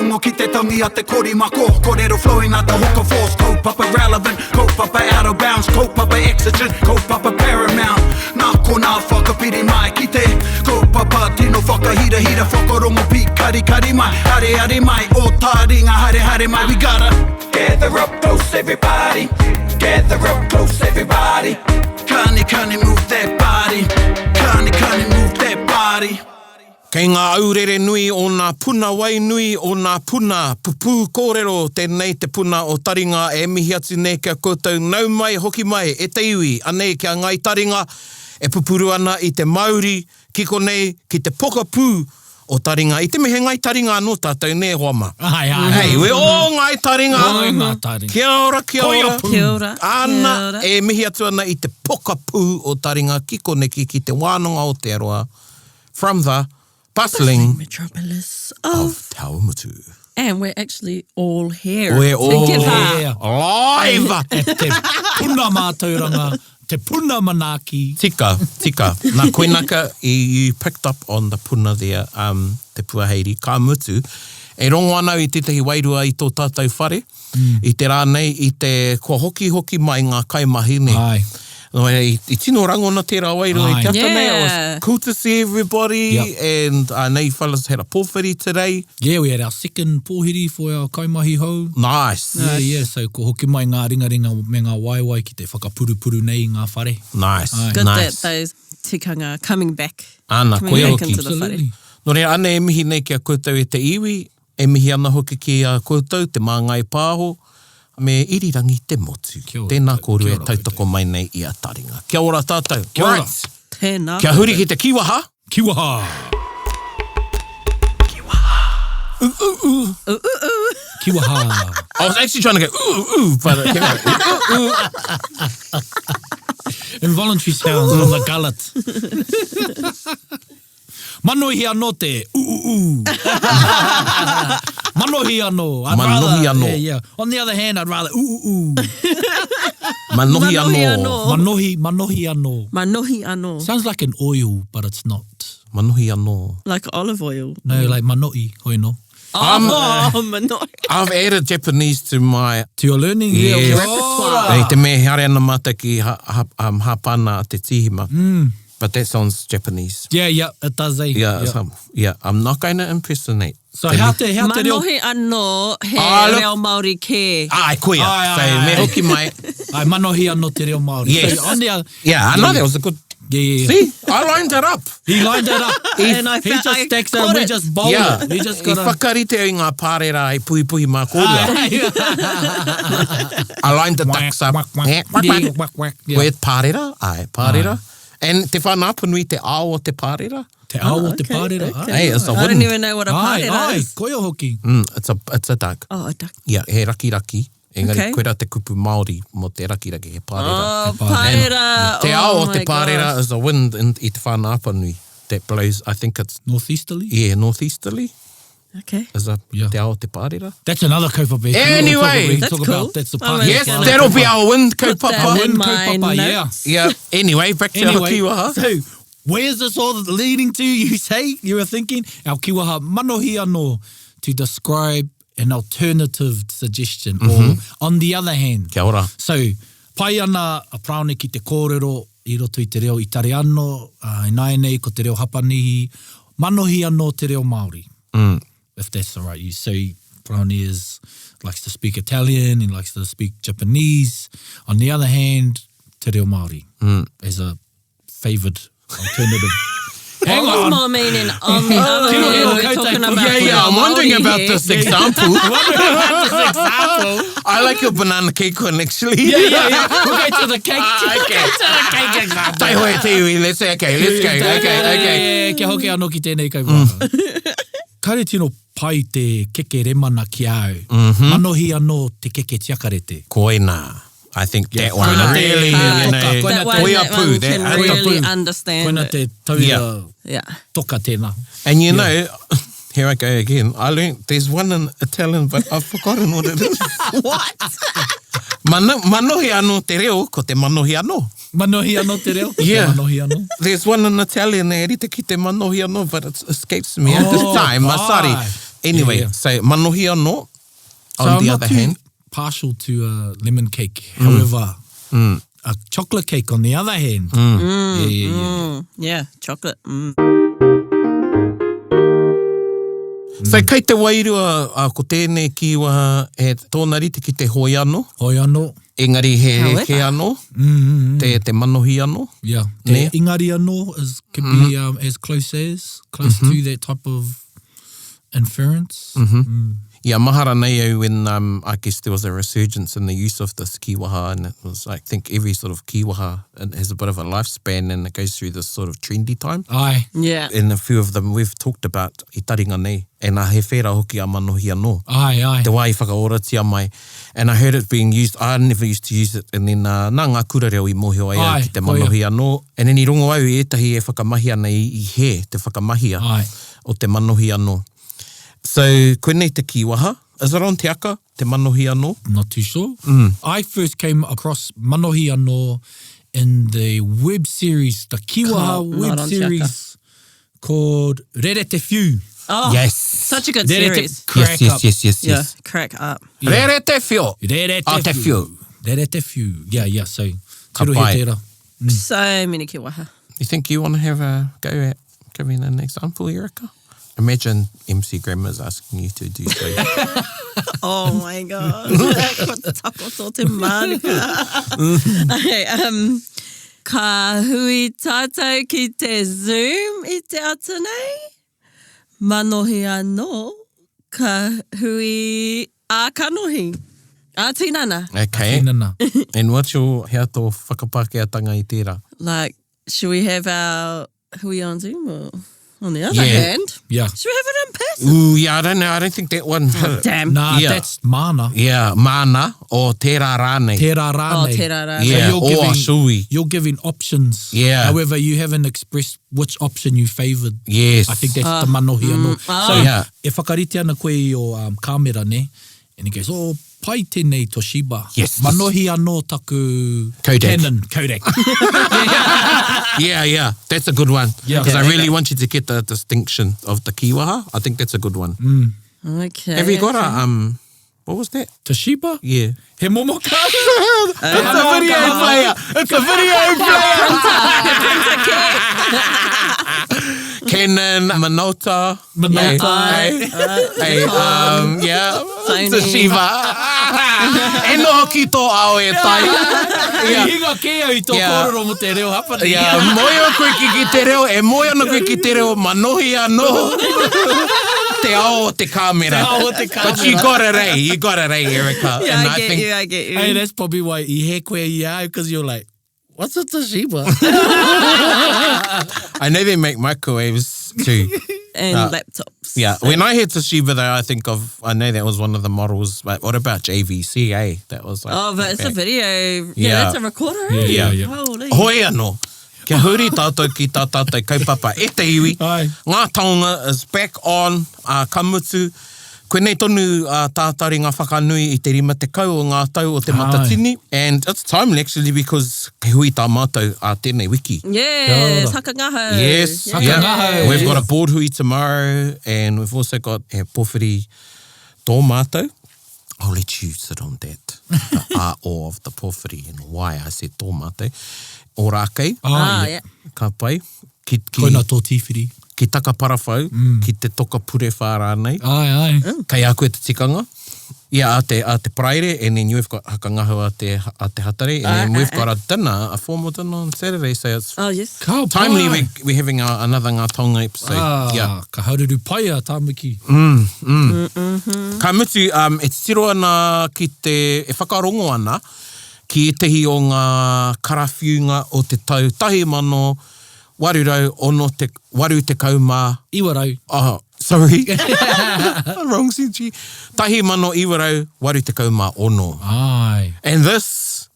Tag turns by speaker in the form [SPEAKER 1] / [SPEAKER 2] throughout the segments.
[SPEAKER 1] rongo ki te tangi a te korimako. Kōrero flowing out the hook of force. Kaupapa relevant, kaupapa out of bounds, kaupapa exigent, kaupapa paramount. Nā ko nā whakapiri mai ki te kaupapa tino whakahira whakarongo pi kari mai. Hare mai, o Taringa hare mai. We gotta gather up close everybody. Gather up close everybody. Kani move that body. Kani move that body.
[SPEAKER 2] Kei ngā aurere nui o ngā puna wai nui o ngā puna pupu kōrero tēnei te puna o Taringa e mihi atu nei kia koutou nau mai hoki mai e te iwi anei kia ngai Taringa e pupuru ana i te Māori kiko nei ki te pokapū o Taringa. I te mehe ngai Taringa anō tātou ne hoama. Hei, we o ngai Taringa.
[SPEAKER 3] O ngai Taringa.
[SPEAKER 2] Kia ora.
[SPEAKER 4] Kia ora.
[SPEAKER 2] Ana e mihi atu ana i te pokapū o Taringa kiko neki ki te wānanga o Aotearoa from the bustling
[SPEAKER 4] metropolis
[SPEAKER 2] of Taumutu.
[SPEAKER 4] And we're actually all here
[SPEAKER 2] We're all
[SPEAKER 4] together.
[SPEAKER 2] here. Live!
[SPEAKER 3] E te puna mātauranga, te puna manaki.
[SPEAKER 2] Tika. Nā koinaka, you picked up on the puna there, te puaheiri, ka mutu. E rongo ana i tētahi wairua i tō tātou whare, i te rānei, i te kua hoki mai ngā kaimahi ne.
[SPEAKER 3] Ai.
[SPEAKER 2] I tino rangona tērā wairua i te ata nei. I was cool to see everybody, and I know you fellas had a pōwhiri today.
[SPEAKER 3] Yeah, we had our second pōhiri for our kaimahi hou.
[SPEAKER 2] Nice.
[SPEAKER 3] Yeah, so ko hoki mai ngā ringa me ngā waiwai ki te whakapurupuru nei ngā whare.
[SPEAKER 2] Nice.
[SPEAKER 4] Good
[SPEAKER 2] nice.
[SPEAKER 4] that those tikanga are coming back.
[SPEAKER 2] Ana,
[SPEAKER 4] Coming
[SPEAKER 2] koe
[SPEAKER 4] back
[SPEAKER 2] hoki.
[SPEAKER 4] into the whare.
[SPEAKER 2] Nō rea, ana e mihi nei kia koutou e te iwi, e mihi ana hoki ki a koutou, te māngai pāho, me irirangi te motu. Tēnā kōrua e tautoko mai nei i a Taringa. Kia ora tātou.
[SPEAKER 3] Kia ora.
[SPEAKER 4] Tēnā.
[SPEAKER 2] Kia huri ki te kiwaha.
[SPEAKER 3] Kiwaha. Kiwaha.
[SPEAKER 2] I was actually trying to go, but it came out,
[SPEAKER 3] Involuntary sounds from the gullet. Manohi anō te Manohi anō.
[SPEAKER 2] Manohi anō.
[SPEAKER 3] Yeah. On the other hand, I'd rather
[SPEAKER 2] Manohi anō.
[SPEAKER 3] Manohi anō.
[SPEAKER 4] Manohi anō.
[SPEAKER 3] Sounds like an oil, but it's not.
[SPEAKER 2] Manohi anō.
[SPEAKER 4] Like olive oil.
[SPEAKER 3] No, like manoi, hoino.
[SPEAKER 4] Manohi.
[SPEAKER 2] I've added Japanese to my...
[SPEAKER 3] To your learning?
[SPEAKER 2] Yes.
[SPEAKER 3] Oh,
[SPEAKER 2] Nei, te me hare ana mata ki hapana te tihima. But that sounds Japanese.
[SPEAKER 3] Yeah, it does, eh?
[SPEAKER 2] Yeah. I'm not going to impersonate.
[SPEAKER 3] So how te reo...
[SPEAKER 4] Manohi anō he reo Māori ke.
[SPEAKER 2] Ai, koia. So me hoki mai.
[SPEAKER 3] Ai, manohi anō te reo Māori.
[SPEAKER 2] Yes.
[SPEAKER 3] So on the,
[SPEAKER 2] Yeah, I know that was a good...
[SPEAKER 3] Yeah.
[SPEAKER 2] See, I lined it up.
[SPEAKER 3] He lined it up.
[SPEAKER 4] And I
[SPEAKER 3] He just stacks it and we just bowl
[SPEAKER 2] Yeah.
[SPEAKER 3] it. We just
[SPEAKER 2] I
[SPEAKER 3] got
[SPEAKER 2] whakarite i ngā pārera i puhi mā kōrua. I lined the ducks up. Koe pārera, ai, pārera. And te whanāpanui te ao o te pārera.
[SPEAKER 3] Te ao o te pārera.
[SPEAKER 2] Hey, it's a
[SPEAKER 4] I don't
[SPEAKER 2] wind.
[SPEAKER 4] even know what a pārera is.
[SPEAKER 3] Koe hoki.
[SPEAKER 2] It's a duck.
[SPEAKER 4] Oh, a duck.
[SPEAKER 2] Yeah, he raki. Engari,
[SPEAKER 4] Okay.
[SPEAKER 2] koera te kupu Māori mo te raki he pārera.
[SPEAKER 4] Oh, pārera.
[SPEAKER 2] Te ao o
[SPEAKER 4] Oh
[SPEAKER 2] te
[SPEAKER 4] my
[SPEAKER 2] pārera
[SPEAKER 4] gosh.
[SPEAKER 2] is a wind i te whanāpanui that blows, I think it's...
[SPEAKER 3] Northeasterly?
[SPEAKER 2] Yeah, northeasterly.
[SPEAKER 4] Okay.
[SPEAKER 2] Is a te ao o te pārera.
[SPEAKER 3] That's another kaupapa.
[SPEAKER 2] Anyway.
[SPEAKER 4] That's
[SPEAKER 3] talk
[SPEAKER 4] cool.
[SPEAKER 3] about that's the
[SPEAKER 4] I'm
[SPEAKER 3] part.
[SPEAKER 2] Yes,
[SPEAKER 4] gonna
[SPEAKER 2] that'll be our wind
[SPEAKER 4] Put that
[SPEAKER 2] kaupapa.
[SPEAKER 4] in
[SPEAKER 3] Wind
[SPEAKER 4] my
[SPEAKER 3] kaupapa, yeah.
[SPEAKER 4] notes.
[SPEAKER 2] Yeah. Anyway, back to our kiwaha.
[SPEAKER 3] So where's this all leading to, you say? You were thinking? Our kiwaha manohi anō to describe an alternative suggestion or on the other hand.
[SPEAKER 2] Kia ora.
[SPEAKER 3] So, pai ana a praone ki te kōrero I roto I te reo Itariano, I naenei ko te reo Hapanihi, manohi anō te reo Māori. If that's the right use. So, praone likes to speak Italian, he likes to speak Japanese. On the other hand, te reo Māori as a favoured alternative. Hang
[SPEAKER 4] What was
[SPEAKER 3] on.
[SPEAKER 4] more meaning on the other hand? We're talking about
[SPEAKER 2] Yeah, I'm wondering
[SPEAKER 4] Māori
[SPEAKER 2] about
[SPEAKER 4] here.
[SPEAKER 2] this example. I like your banana cake one, actually.
[SPEAKER 3] Yeah. We'll go to the cake.
[SPEAKER 2] Okay.
[SPEAKER 3] To the cake example.
[SPEAKER 2] Tai hoi te iwi, let's go. Okay.
[SPEAKER 3] Kia hoki anō ki tēnei kaupapa. Kaire tino pai te keke remana ki au. Manohi anō te keke tiakarete.
[SPEAKER 2] Koina. I think that one
[SPEAKER 3] Koina te-
[SPEAKER 2] really,
[SPEAKER 4] That one
[SPEAKER 2] koia
[SPEAKER 4] can
[SPEAKER 2] pū.
[SPEAKER 4] really understand
[SPEAKER 3] Koina
[SPEAKER 4] it.
[SPEAKER 3] te tauira
[SPEAKER 4] Yeah.
[SPEAKER 3] toka tēnā.
[SPEAKER 2] And you know, here I go again. I learned there's one in Italian, but I've forgotten what it is.
[SPEAKER 4] What?
[SPEAKER 2] Manohi anō te reo, ko te manohi anō.
[SPEAKER 3] Manohi anō te reo?
[SPEAKER 2] Yeah.
[SPEAKER 3] Manohi anō.
[SPEAKER 2] There's one in Italian, e rite ki te manohi anō, but it escapes me at this time.
[SPEAKER 3] fine.
[SPEAKER 2] Sorry. Anyway,
[SPEAKER 3] Yeah.
[SPEAKER 2] so manohi anō,
[SPEAKER 3] So
[SPEAKER 2] on
[SPEAKER 3] I'm
[SPEAKER 2] the
[SPEAKER 3] not
[SPEAKER 2] other
[SPEAKER 3] too
[SPEAKER 2] hand.
[SPEAKER 3] partial to lemon cake. However, a chocolate cake on the other hand.
[SPEAKER 4] Yeah, chocolate.
[SPEAKER 2] So kei te wairua ko tēnei kiwaha e tōna rite ki te hoi anō,
[SPEAKER 3] Hoi anō.
[SPEAKER 2] engari he
[SPEAKER 4] However.
[SPEAKER 2] ke anō, te manohi anō.
[SPEAKER 3] Yeah.
[SPEAKER 2] Ne?
[SPEAKER 3] Te ingari anō can be as close to that type of inference.
[SPEAKER 2] Yeah, mahara nei au when I guess there was a resurgence in the use of this kiwaha, and it was, I think, every sort of kiwaha has a bit of a lifespan and it goes through this sort of trendy time.
[SPEAKER 3] Ai.
[SPEAKER 4] Yeah.
[SPEAKER 2] And a few of them we've talked about i Taringa nei, and he whera hoki a manohi anō.
[SPEAKER 3] Ai.
[SPEAKER 2] Te wai whakaoratia mai. And I heard it being used, I never used to use it, and then nā ngā kura reo I mohio ai au
[SPEAKER 3] Ai,
[SPEAKER 2] ki te
[SPEAKER 3] koia.
[SPEAKER 2] manohi anō. And then I rongo au etahi e whakamahi ana I he, te whakamahia
[SPEAKER 3] Ai.
[SPEAKER 2] o te manohi anō. So, koe nei te kiwaha. Is it on te aka, te manohi anō?
[SPEAKER 3] Not too sure. I first came across manohi anō in the web series, the Kiwaha
[SPEAKER 4] Not
[SPEAKER 3] web
[SPEAKER 4] on
[SPEAKER 3] series called Rere Te Whiu.
[SPEAKER 4] Oh,
[SPEAKER 2] Yes.
[SPEAKER 4] such a good
[SPEAKER 3] Rere Te
[SPEAKER 4] series.
[SPEAKER 3] crack up.
[SPEAKER 2] Yes.
[SPEAKER 4] Yeah, crack up.
[SPEAKER 2] Rere te whio.
[SPEAKER 3] Rere Te
[SPEAKER 2] Te
[SPEAKER 3] Whiu.
[SPEAKER 2] whiu.
[SPEAKER 3] Rere Te Whiu. Yeah. So,
[SPEAKER 2] Ka
[SPEAKER 3] tirohi
[SPEAKER 2] pai.
[SPEAKER 3] tērā.
[SPEAKER 4] So many kiwaha.
[SPEAKER 2] You think you want to have a go at giving an example, Erica? Imagine MC Grandma's asking you to do so.
[SPEAKER 4] Oh my god. Ko takoto te manuka. Okay, ka hui tātou ki te Zoom I te ata nei. Manohi anō. Ka hui a kanohi. A tinana.
[SPEAKER 2] Okay.
[SPEAKER 3] Tinana.
[SPEAKER 2] And what's your hea tō whakapākeatanga I tērā?
[SPEAKER 4] Like, should we have our hui on Zoom or on the other
[SPEAKER 2] Yeah.
[SPEAKER 4] hand?
[SPEAKER 3] Yeah.
[SPEAKER 4] Should we have it in person?
[SPEAKER 2] Ooh, yeah, I don't know. I don't think that one.
[SPEAKER 4] Damn.
[SPEAKER 3] Nah,
[SPEAKER 2] Yeah.
[SPEAKER 3] that's mana.
[SPEAKER 2] Yeah, mana o tērā rānei.
[SPEAKER 3] Tērā rānei.
[SPEAKER 4] Oh, tērā rānei.
[SPEAKER 2] Yeah,
[SPEAKER 3] you're
[SPEAKER 2] o
[SPEAKER 3] giving-
[SPEAKER 2] a sui.
[SPEAKER 3] You're giving options.
[SPEAKER 2] Yeah.
[SPEAKER 3] However, you haven't expressed which option you favoured.
[SPEAKER 2] Yes.
[SPEAKER 3] I think that's the manohi anō. So,
[SPEAKER 2] Yeah.
[SPEAKER 3] e whakarite ana koe I o kāmera ne, and he goes, oh, pai tēnei Toshiba.
[SPEAKER 2] Yes.
[SPEAKER 3] Manohi anō taku
[SPEAKER 2] Kodak.
[SPEAKER 3] Canon. Kodak.
[SPEAKER 2] Yeah. That's a good one.
[SPEAKER 3] Yeah.
[SPEAKER 2] Because I
[SPEAKER 3] Okay.
[SPEAKER 2] really want you to get the distinction of the kiwaha. I think that's a good one.
[SPEAKER 4] Okay.
[SPEAKER 2] Have you got a, what was that?
[SPEAKER 3] Toshiba?
[SPEAKER 2] Yeah.
[SPEAKER 3] He momo ka?
[SPEAKER 2] It's a video player. It's a video player. Canon, Minolta.
[SPEAKER 3] Minolta.
[SPEAKER 2] Hey, yeah.
[SPEAKER 4] Sony.
[SPEAKER 2] Toshiba. E no ki tō ao e tai.
[SPEAKER 3] Higa ke au I tō
[SPEAKER 2] Yeah.
[SPEAKER 3] kōrero mo te reo hapani.
[SPEAKER 2] Yeah, moio koe ki te reo, e moio ana koe ki te reo, manohi anō. Te ao o te kāmera.
[SPEAKER 3] Te ao o te
[SPEAKER 2] But you got it, Erica.
[SPEAKER 4] Yeah,
[SPEAKER 2] And
[SPEAKER 4] I get
[SPEAKER 2] think,
[SPEAKER 4] you, I get you.
[SPEAKER 3] Hey, that's probably why I he koe I au, because you're like, what's a Toshiba?
[SPEAKER 2] I know they make microwaves too.
[SPEAKER 4] And laptops.
[SPEAKER 2] Yeah, when I hear Toshiba though, I think of, I know that was one of the models, but what about JVC, eh? That was like...
[SPEAKER 4] Oh, but it's a video.
[SPEAKER 2] Yeah.
[SPEAKER 4] Yeah, that's a recorder. eh?
[SPEAKER 3] Yeah.
[SPEAKER 4] Holy.
[SPEAKER 2] Hoi anō. Kia huri tātou ki tā tātou kaupapa. E te iwi.
[SPEAKER 3] Ai.
[SPEAKER 2] Ngā Taonga is back on kamutu. Koe nei tonu tā Taringa whakanui I te rima te kau o ngā tau o te Matatini. And it's timely actually because ke hui tā mātou tēnei wiki.
[SPEAKER 4] Yes, hakangaho.
[SPEAKER 2] Yes,
[SPEAKER 4] Yeah.
[SPEAKER 2] yeah. We've got a board hui tomorrow and we've also got a pōwhiri tō mātou. I'll let you sit on that. The o of the pōwhiri and why I said tō mātou. O rākei,
[SPEAKER 4] Yeah.
[SPEAKER 2] ka pai.
[SPEAKER 3] Koina tō tīwhiri.
[SPEAKER 2] Ki taka parawhau, ki te toka pure whārānei.
[SPEAKER 3] Ai.
[SPEAKER 2] Kei a koe te tikanga. Yeah, a te praere, and then you've got hakangaho a te hatare, and then we've got a dinner, a formal dinner on Saturday, so it's
[SPEAKER 4] Oh, yes.
[SPEAKER 3] Ka
[SPEAKER 2] timely
[SPEAKER 3] pai.
[SPEAKER 2] we're having another Ngā Taonga episode. Yeah.
[SPEAKER 3] Ka haururu pai a tāmiki.
[SPEAKER 2] Ka mutu, e tiro ana ki te, e whakarongo ana, ki tehi o ngā karawhiunga o te tau 1800 waru te kaumā.
[SPEAKER 3] Iwarau.
[SPEAKER 2] Oh, sorry. Wrong century. 1800 waru te kaumā ono.
[SPEAKER 3] Ai.
[SPEAKER 2] And this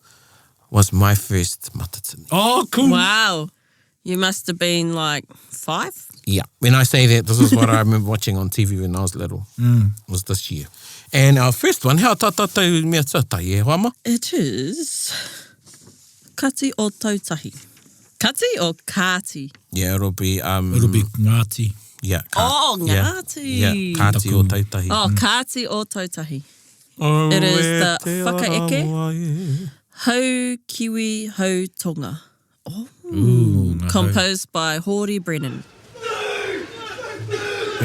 [SPEAKER 2] was my first Matatini.
[SPEAKER 3] Oh, cool.
[SPEAKER 4] Wow. You must have been like 5?
[SPEAKER 2] Yeah. When I say that, this is what I remember watching on TV when I was little. Was this year. And our first one, how tātou mea tūtai e hoama?
[SPEAKER 4] It is Kati Ōtautahi. Kati or Kāti?
[SPEAKER 2] Yeah, it'll be...
[SPEAKER 3] It'll be Ngāti.
[SPEAKER 2] Yeah.
[SPEAKER 4] Oh,
[SPEAKER 2] yeah.
[SPEAKER 4] Ngāti.
[SPEAKER 2] Yeah, Kāti Ōtautahi.
[SPEAKER 4] Oh, Kāti Ōtautahi. It is the whakaeke, hau kiwi, hau tonga. Oh, composed by Hori Brennan.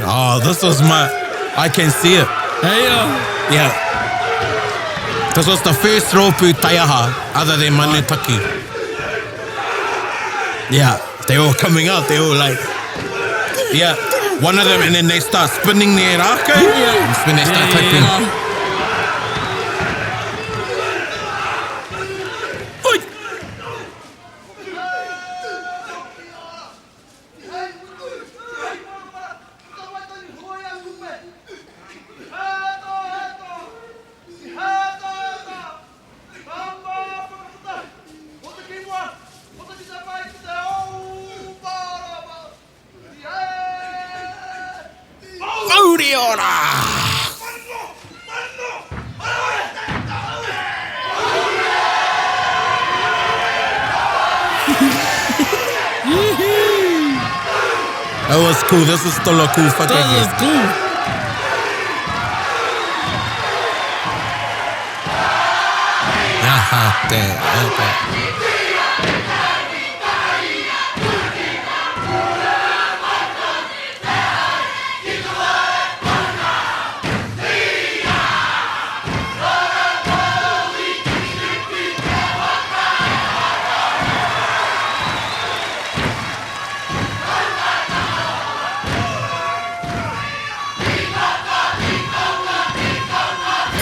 [SPEAKER 2] Oh, this was my... I can see it.
[SPEAKER 3] Hey,
[SPEAKER 2] Yeah. This was the first rōpū taiaha other than Manutaki. Yeah, they were coming out. They were like... Yeah, one of them, and then they start spinning their rākau.
[SPEAKER 4] Yeah.
[SPEAKER 2] And when they start typing... Oi! That was cool. This is still a cool fucking
[SPEAKER 3] That was cool.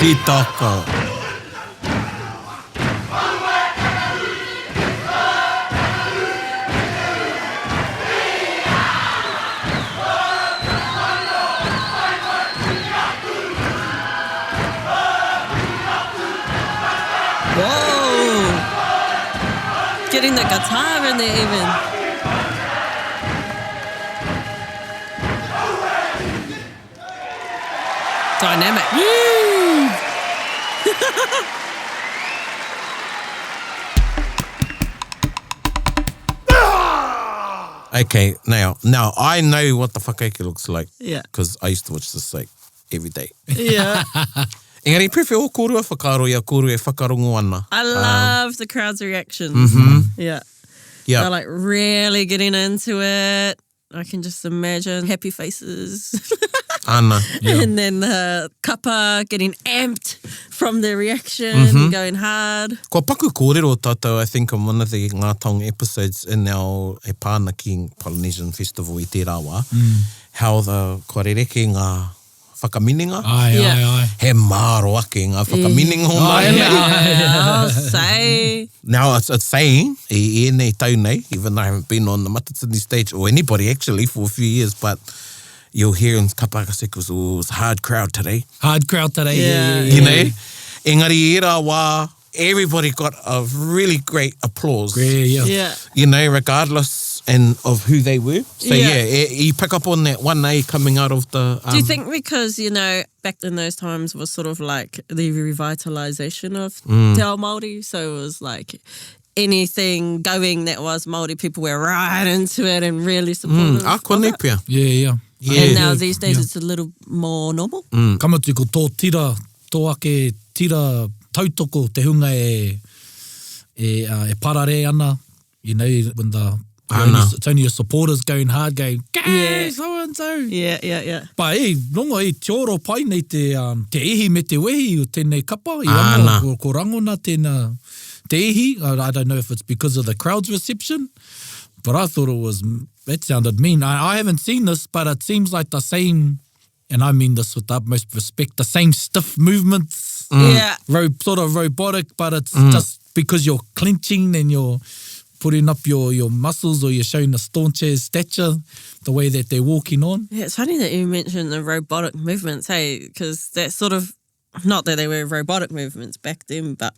[SPEAKER 2] Titaka.
[SPEAKER 4] Whoa! Getting the guitar in there even. Dynamic.
[SPEAKER 2] Okay, now I know what the whakaeke looks like.
[SPEAKER 4] Yeah.
[SPEAKER 2] Because I used to watch this like every day.
[SPEAKER 4] Yeah.
[SPEAKER 2] Engari, pewhi o kōrua whakaro ia kōrua e whakarongo ana.
[SPEAKER 4] I love the crowd's reactions. Yeah.
[SPEAKER 2] Yeah.
[SPEAKER 4] They're like really getting into it. I can just imagine happy faces.
[SPEAKER 2] Ana.
[SPEAKER 4] And then the kapa getting amped from the reaction and going hard.
[SPEAKER 2] Kua paku kōrero tātou, I think, on one of the Ngā Taonga episodes in our e pānaki Polynesian Festival i Aotearoa, how the kua rereke ngā whakamininga.
[SPEAKER 3] Ai.
[SPEAKER 2] He māro ake ngā whakamininga o mai.
[SPEAKER 4] Yeah, say.
[SPEAKER 2] Now it's saying, e nei tau nei, even though I haven't been on the Matatini stage, or anybody actually for a few years, but you'll hear in kapaka sekos, oh, it was a hard crowd today.
[SPEAKER 3] Hard crowd today.
[SPEAKER 4] Yeah.
[SPEAKER 2] You know? Engari ira wā, everybody got a really great applause.
[SPEAKER 4] Yeah.
[SPEAKER 2] You know, regardless of who they were. So
[SPEAKER 4] Yeah.
[SPEAKER 2] you pick up on that one coming out of the...
[SPEAKER 4] Do you think because, you know, back in those times was sort of like the revitalisation of Te Ao Māori, so it was like anything going that was Māori, people were right into it and really supportive
[SPEAKER 2] A kua
[SPEAKER 4] of
[SPEAKER 2] nei
[SPEAKER 4] it.
[SPEAKER 2] pia.
[SPEAKER 3] Yeah.
[SPEAKER 4] And now these days it's a little more normal.
[SPEAKER 3] Kamatu ko tō tira, tō ake tira tautoko te hunga e parare ana. You know, when it's only your supporters going hard, going,
[SPEAKER 4] Yeah.
[SPEAKER 3] so-and-so.
[SPEAKER 4] Yeah.
[SPEAKER 3] Pa rongo te oro pai nei te ihi me te wehi o tēnei kapa. I
[SPEAKER 2] Ana.
[SPEAKER 3] anga ko rangona tēnā te ihi. I don't know if it's because of the crowd's reception, but I thought that sounded mean. I haven't seen this, but it seems like the same, and I mean this with the utmost respect, the same stiff movements.
[SPEAKER 4] Yeah.
[SPEAKER 3] Sort of robotic, but it's just because you're clenching and you're putting up your muscles, or you're showing a staunch stature, the way that they're walking on.
[SPEAKER 4] Yeah, it's funny that you mentioned the robotic movements, hey, because that's sort of, not that they were robotic movements back then, but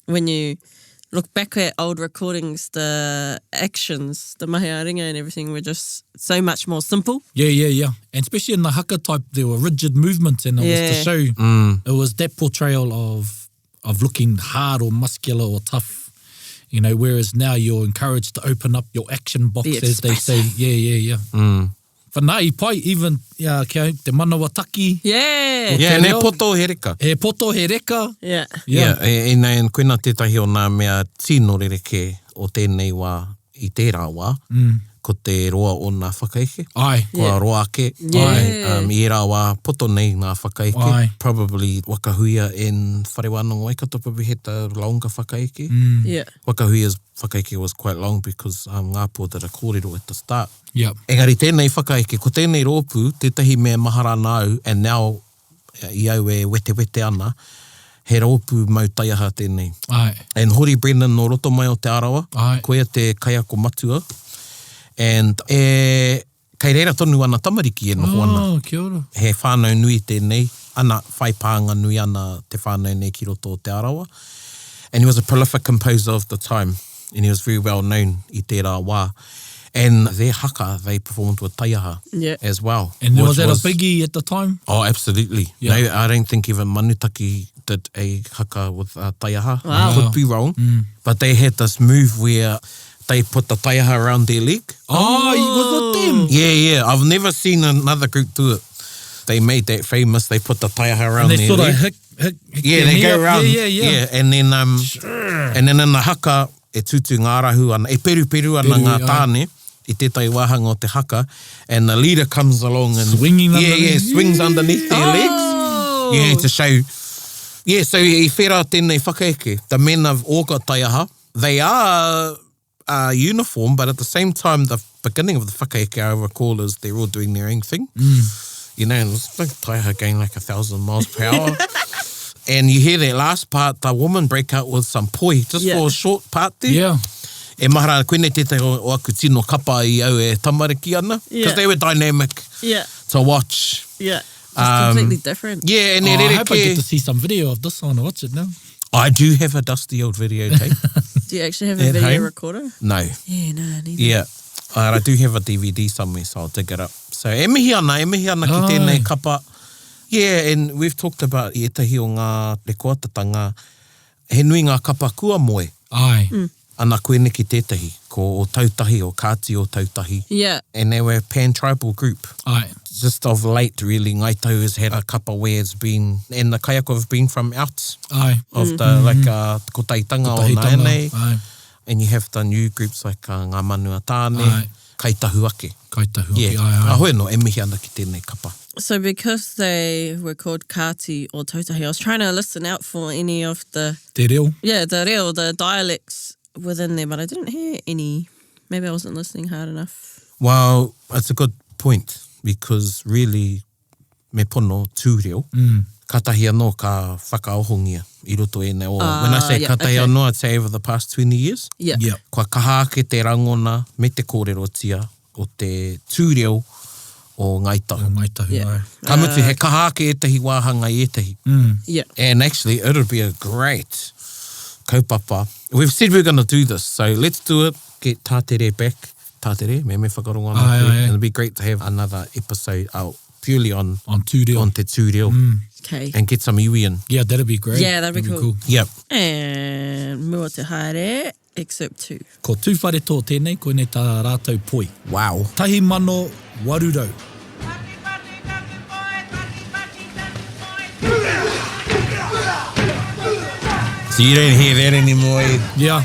[SPEAKER 4] when you look back at old recordings, the actions, the mahiaringa and everything were just so much more simple.
[SPEAKER 3] Yeah. And especially in the haka type, there were rigid movements, and it was to show, it was that portrayal of looking hard or muscular or tough. You know, whereas now you're encouraged to open up your action box,
[SPEAKER 4] Be
[SPEAKER 3] as they say. Yeah. Whanā I pai, even kia te manawa taki.
[SPEAKER 4] Yeah.
[SPEAKER 2] Yeah, ne poto he reka.
[SPEAKER 3] He poto he reka.
[SPEAKER 4] Yeah.
[SPEAKER 2] E nei, koina tētahi o nā mea tino rereke o tēnei wā i tērā wā, ko te roa o nā whakaeke.
[SPEAKER 3] Ai.
[SPEAKER 2] Kua roa ake.
[SPEAKER 4] Yeah.
[SPEAKER 2] I rā wā poto nei ngā whakaeke.
[SPEAKER 3] Ai.
[SPEAKER 2] Probably wakahuia in wharewanongo Waikato, probably he ta longer whakaeke.
[SPEAKER 4] Yeah.
[SPEAKER 2] Wakahuia's whakaeke was quite long because ngā pō that are kōrero at the start.
[SPEAKER 3] Yep.
[SPEAKER 2] Engari tēnei whakaeke, ko tēnei rōpū, tētahi mea mahara nāu, and now i au e wete ana, he rōpū mau taiaha tēnei.
[SPEAKER 3] Ai.
[SPEAKER 2] And hori Brendan no roto mai o te arawa,
[SPEAKER 3] Ai.
[SPEAKER 2] koia te kaiako matua, and kei reira tonu ana tamariki e noho ana.
[SPEAKER 3] Oh, kia ora.
[SPEAKER 2] He whānau nui tēnei, ana whaipānga nui ana te whānau nei ki roto o te arawa. And he was a prolific composer of the time, and he was very well known i tērā wā. And their haka, they performed with taiaha as well.
[SPEAKER 3] And was that a biggie at the time?
[SPEAKER 2] Oh, absolutely.
[SPEAKER 3] Yeah.
[SPEAKER 2] No, I don't think even Manutaki did a haka with taiaha.
[SPEAKER 4] Wow.
[SPEAKER 2] I could be wrong. But they had this move where they put the taiaha around their leg.
[SPEAKER 3] Oh, was it them?
[SPEAKER 2] Yeah. I've never seen another group do it. They made that famous. They put the taiaha around
[SPEAKER 3] And they
[SPEAKER 2] their
[SPEAKER 3] sort
[SPEAKER 2] leg.
[SPEAKER 3] of hick
[SPEAKER 2] Yeah, they go around.
[SPEAKER 3] Yeah.
[SPEAKER 2] And then and then in the haka, e tutu ngā rahu ana, e peru ana
[SPEAKER 3] Peru,
[SPEAKER 2] ngā
[SPEAKER 3] ai.
[SPEAKER 2] tāne, i tētai wāhanga o te haka, and the leader comes along and
[SPEAKER 3] Swinging underneath.
[SPEAKER 2] swings underneath their legs. Yeah, to show. Yeah, so i whera tēnei whakaeke. The men have all got taiaha. They are uniform, but at the same time, the beginning of the whakaeke, I recall, is they're all doing their own thing. You know, and it's like taiaha going like 1,000 miles per hour. And you hear that last part, the woman break out with some poi, just for a short part there.
[SPEAKER 3] Yeah.
[SPEAKER 2] E mahara, koene tētai o aku tino kapa i au e tamariki ana. Because they were dynamic to watch.
[SPEAKER 4] Yeah. It's completely different.
[SPEAKER 2] Yeah, and
[SPEAKER 3] Oh, I hope I get
[SPEAKER 2] rereke,
[SPEAKER 3] to see some video of this. I want to watch it now.
[SPEAKER 2] I do have a dusty old videotape.
[SPEAKER 4] Do you actually have a
[SPEAKER 2] At
[SPEAKER 4] video
[SPEAKER 2] home?
[SPEAKER 4] recorder?
[SPEAKER 2] No.
[SPEAKER 4] Yeah, no, neither.
[SPEAKER 2] Yeah. I do have a DVD somewhere, so I'll dig it up. So e mihi ana ki tēnei kapa. Yeah, and we've talked about i etahi o ngā rekoatatanga, he nui ngā kapa kua moe.
[SPEAKER 3] Ai.
[SPEAKER 2] Ana koene ki tētahi, ko Ōtautahi o Kāti Ōtautahi.
[SPEAKER 4] Yeah.
[SPEAKER 2] And they were a pan-tribal group.
[SPEAKER 3] Ai.
[SPEAKER 2] Just of late, really, Ngai Tau has had a kapa where it's been, and the kaiako have been from out
[SPEAKER 3] Ai.
[SPEAKER 2] of the, like, ko Taitanga o
[SPEAKER 3] Tahitanga.
[SPEAKER 2] Naenei.
[SPEAKER 3] Ai.
[SPEAKER 2] And you have the new groups like Ngā Manua Tāne,
[SPEAKER 3] Ai.
[SPEAKER 2] Kaitahu Ake.
[SPEAKER 3] Kaitahu.
[SPEAKER 2] Yeah,
[SPEAKER 3] Ai.
[SPEAKER 2] ahoe no, e mihi ana ki tēnei kapa.
[SPEAKER 4] So because they were called Kāti or Ōtautahi, I was trying to listen out for any of the,
[SPEAKER 3] Te reo.
[SPEAKER 4] the reo, the dialects within there, but I didn't hear any. Maybe I wasn't listening hard enough.
[SPEAKER 2] Well, it's a good point, because really, me pono tūreo, katahi anō ka whakaohongia i roto e nei. When I say katahi anō, I'd say over the past 20 years.
[SPEAKER 4] Yeah.
[SPEAKER 3] Yeah.
[SPEAKER 2] Kua kaha ake te rangona me te kōrero tia o te tūreo o Ngai Tahu.
[SPEAKER 3] Ngai Tahu,
[SPEAKER 4] Yeah.
[SPEAKER 3] ai.
[SPEAKER 2] Ka mutu he kaha ake etahi wāhanga i etahi.
[SPEAKER 4] Yeah.
[SPEAKER 2] And actually, it'll be a great kaupapa. We've said we're going to do this, so let's do it. Get tātere back. Tātere, me whakarongo ana.
[SPEAKER 3] Ai, ai.
[SPEAKER 2] It'll be great to have another episode out purely on
[SPEAKER 3] Te reo.
[SPEAKER 2] te tūreo
[SPEAKER 4] Okay.
[SPEAKER 2] and get some iwi in.
[SPEAKER 3] Yeah, that'd be great.
[SPEAKER 4] Yeah, that'd be cool.
[SPEAKER 2] Yep.
[SPEAKER 4] And mua te haere, excerpt 2.
[SPEAKER 3] Ko tūwhare tō tēnei, koe tā rātou poi.
[SPEAKER 2] Wow.
[SPEAKER 3] Tahi mano warurau.
[SPEAKER 2] So you don't hear that anymore.
[SPEAKER 3] Yeah.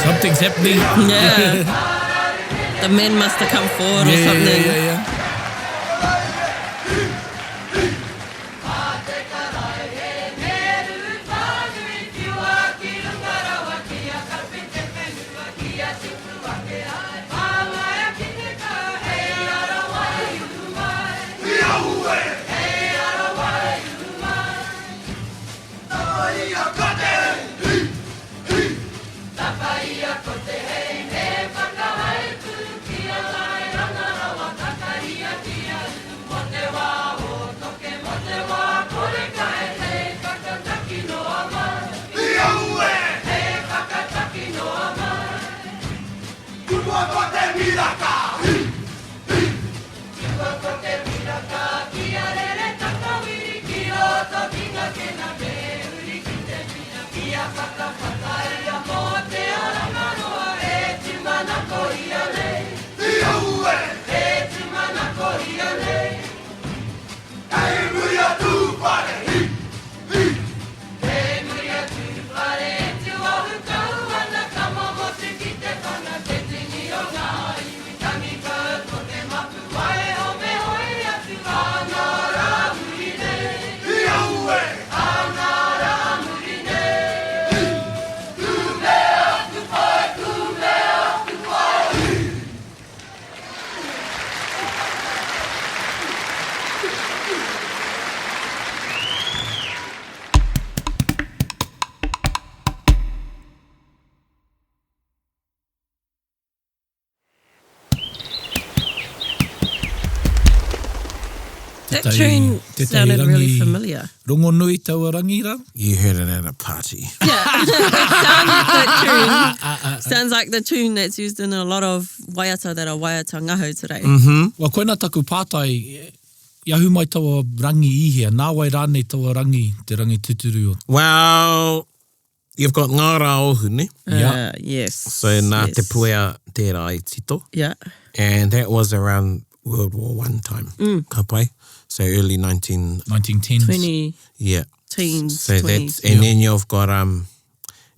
[SPEAKER 3] Something's happening.
[SPEAKER 4] Yeah. The men must have come forward or something.
[SPEAKER 3] Yeah.
[SPEAKER 4] That tune sounded really familiar.
[SPEAKER 3] Rongo nui taua rangi rā?
[SPEAKER 2] You heard it at a party.
[SPEAKER 4] Yeah, that tune sounds like the tune that's used in a lot of waiata that are waiata ngahau today.
[SPEAKER 3] Wa koina taku pātai, iahu mai taua rangi ihia, nā wai rānei taua rangi, te rangi tuturu o.
[SPEAKER 2] Well, you've got ngā rā ohu, ne?
[SPEAKER 3] Yeah.
[SPEAKER 4] Yes.
[SPEAKER 2] So nā te puea tērā i tito.
[SPEAKER 4] Yeah.
[SPEAKER 2] And that was around World War I time. Ka pai? So early
[SPEAKER 3] 1910s.
[SPEAKER 4] 20
[SPEAKER 2] Yeah.
[SPEAKER 4] teens,
[SPEAKER 2] So
[SPEAKER 4] 20s.
[SPEAKER 2] that's, and then you've got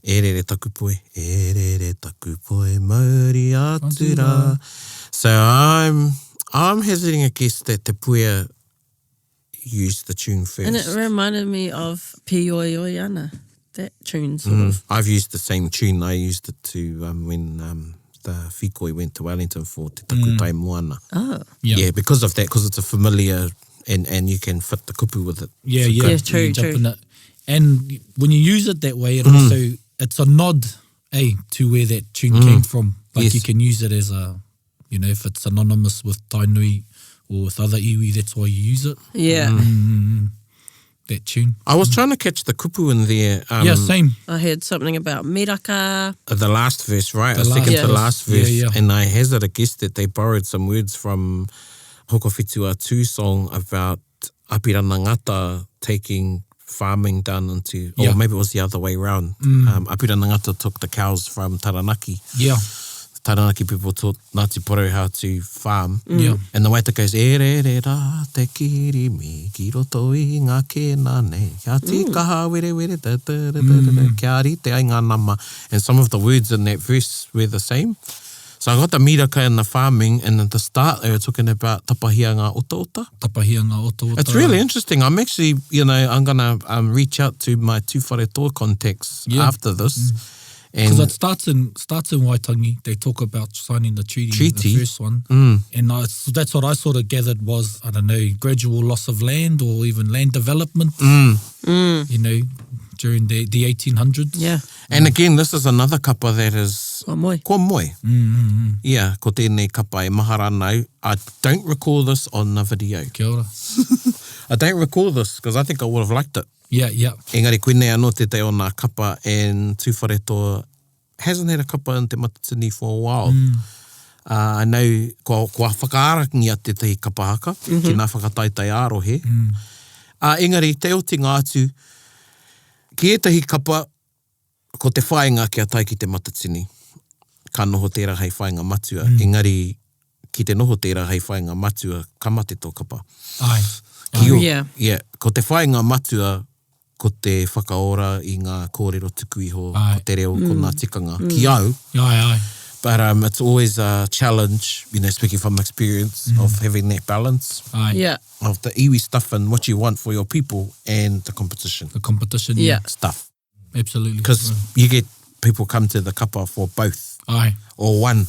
[SPEAKER 2] e rere taku poe, e rere taku poe, Māori atura. So I'm hazarding a guess that te puea used the tune first.
[SPEAKER 4] And it reminded me of Pioi Oi Ana, that tune sort of.
[SPEAKER 2] I've used the same tune. I used it to when the whikoi went to Wellington for te takutai moana.
[SPEAKER 4] Oh.
[SPEAKER 2] Yeah, because of that, because it's a familiar and you can fit the kupu with it.
[SPEAKER 3] Yeah,
[SPEAKER 2] So
[SPEAKER 3] yeah.
[SPEAKER 4] Yeah, true,
[SPEAKER 3] You jump
[SPEAKER 4] true.
[SPEAKER 3] in it. And when you use it that way, it also, it's a nod, to where that tune came from. Like
[SPEAKER 2] Yes.
[SPEAKER 3] you can use it as a, if it's synonymous with tainui or with other iwi, that's why you use it,
[SPEAKER 4] Yeah.
[SPEAKER 3] that tune.
[SPEAKER 2] I was trying to catch the kupu in there.
[SPEAKER 3] Yeah, same.
[SPEAKER 4] I heard something about miraka.
[SPEAKER 2] The last verse, right?
[SPEAKER 3] The
[SPEAKER 2] Second
[SPEAKER 3] last
[SPEAKER 2] to
[SPEAKER 3] verse.
[SPEAKER 2] last verse.
[SPEAKER 3] Yeah, yeah.
[SPEAKER 2] And I hazard a guess that they borrowed some words from Hokowhitua 2 song about Apirana Ngata taking farming down into, or
[SPEAKER 3] Yeah.
[SPEAKER 2] maybe it was the other way around. Apirana Ngata took the cows from Taranaki.
[SPEAKER 3] Yeah.
[SPEAKER 2] Taranaki people taught Ngāti Porou how to farm.
[SPEAKER 3] Yeah.
[SPEAKER 2] And the waitaka goes, e re re rā te kirimi, ki roto i ngā kēnā nei, kia tikaha were were, da da da da da, kia rite ai ngā nama. And some of the words in that verse were the same. So I got the miraka and the farming, and at the start they were talking about tapahia ngā ota.
[SPEAKER 3] Tapahia ngā ota.
[SPEAKER 2] It's really interesting. I'm actually, I'm going to reach out to my two whare contacts after this.
[SPEAKER 3] Because it starts in Waitangi. They talk about signing the treaty. The first one. And that's what I sort of gathered was, I don't know, gradual loss of land or even land development, during the 1800s.
[SPEAKER 4] Yeah.
[SPEAKER 2] And again, this is another kapa that is
[SPEAKER 4] Ko moi.
[SPEAKER 2] Ko moi. Yeah, ko tēnei kapa e mahara nau. I don't recall this on the video.
[SPEAKER 3] Kia ora.
[SPEAKER 2] I don't recall this because I think I would have liked it.
[SPEAKER 3] Yeah, yeah.
[SPEAKER 2] Engari, koinei anō te te o nā kapa, and tūwharetoa hasn't had a kapa in te Matatini for a while. I know kua whakaarangia te te kapa haka, ki nā whakataitai ārohe. Engari, te o te ngātu, ki etahi kapa, ko te whainga kia tai ki te Matatini. Ka noho tērā hei whainga matua. Engari, ki te noho tērā hei whainga matua, ka mate tō kapa.
[SPEAKER 3] Ai.
[SPEAKER 4] Yeah.
[SPEAKER 2] Ko te whainga matua, ko te whakaora i ngā kōrero tuku iho, ko te reo, ko ngā tikanga. Ki au.
[SPEAKER 3] Ai.
[SPEAKER 2] But it's always a challenge, you know, speaking from experience, of having that balance.
[SPEAKER 3] Ai.
[SPEAKER 4] Yeah.
[SPEAKER 2] Of the iwi stuff and what you want for your people and the competition.
[SPEAKER 3] The competition,
[SPEAKER 4] Yeah.
[SPEAKER 2] Stuff.
[SPEAKER 3] Absolutely.
[SPEAKER 2] Because you get people come to the kapa for both.
[SPEAKER 3] Ai.
[SPEAKER 2] Or one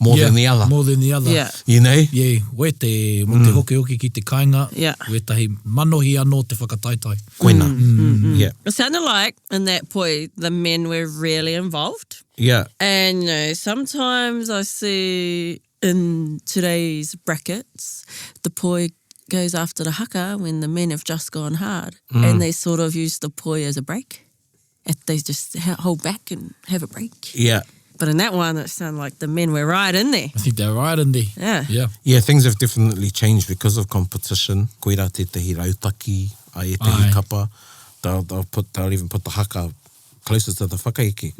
[SPEAKER 2] more than the other.
[SPEAKER 3] More than the other.
[SPEAKER 4] Yeah.
[SPEAKER 2] You know?
[SPEAKER 3] Yeah, we te, mo te hoki ki te kāinga.
[SPEAKER 4] Yeah.
[SPEAKER 3] We tahi manohi anō te whakataitai.
[SPEAKER 2] Koina. Yeah.
[SPEAKER 4] It sounded like in that poi, the men were really involved.
[SPEAKER 2] Yeah.
[SPEAKER 4] And, you know, sometimes I see in today's brackets, the poi goes after the haka when the men have just gone hard. And they sort of use the poi as a break. They just hold back and have a break.
[SPEAKER 2] Yeah.
[SPEAKER 4] But in that one, it sounded like the men were right in there.
[SPEAKER 3] I think they're right in there.
[SPEAKER 4] Yeah.
[SPEAKER 3] Yeah.
[SPEAKER 2] Yeah, things have definitely changed because of competition. Koira te tehi rautaki, ai e tehi
[SPEAKER 3] Ai.
[SPEAKER 2] kapa. They'll even put the haka closer to the whakaike.